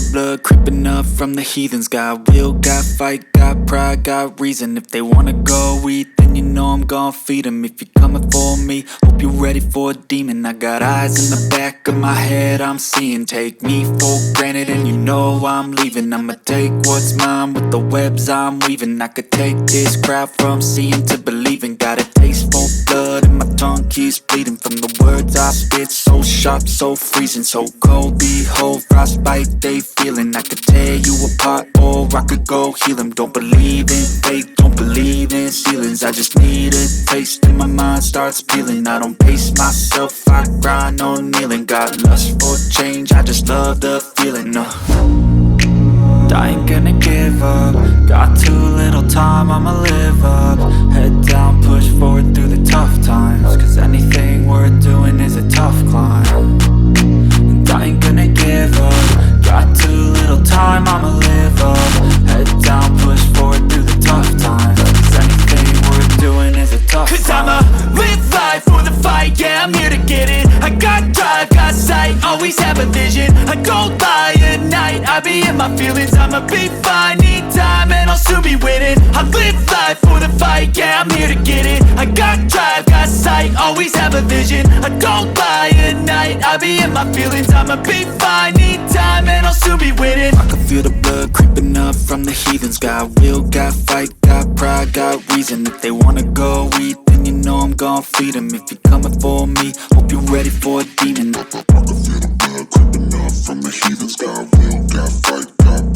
the blood creeping up from the heathens. Got will, got fight, got pride, got reason. If they wanna go eat, then you know I'm gon' feed them. If you're coming for me, hope you're ready for a demon. I got eyes in the back of my head, I'm seeing. Take me for granted and you know I'm leaving. I'ma take what's mine with the webs I'm weaving. I could take this crowd from seeing to believing. Got a taste for blood and my tongue keeps bleeding from the words I spit. So sharp, so freezing, so cold. Behold, frostbite they feeling. I could tear you apart or I could go heal them. Don't believe in fate, don't believe in ceilings. I just need a taste and my mind starts peeling. I don't pace myself, I grind on kneeling. Got lust for change, I just love the feeling. I ain't gonna give up. Got too little time, I'ma live up. Head down, push forward through the tough times. Cause anything worth doing is a tough climb. And I ain't gonna give up. Got too little time, I'ma live up. Head down, push forward through the tough times. Cause anything worth doing is a tough climb. Cause I'ma live life for the fight, yeah, I'm here to get it. I got drive, got sight, always have a vision. I don't lie at night, I be in my feelings. I'ma be fine, need time and I'll soon be winning. I live life for the fight, yeah, I'm here to get it. I got drive, got sight, always have a vision. I don't lie at night, I be in my feelings. I'ma be fine, need time and I'll soon be winning. I can feel the blood creeping up from the heathens. Got will, got fight, got pride, got reason. If they wanna go eat, then you know I'm gon' feed them. If you're coming for me, hope you're ready for a demon. I can feel the blood creeping up from the heathens. Got will, got fight, got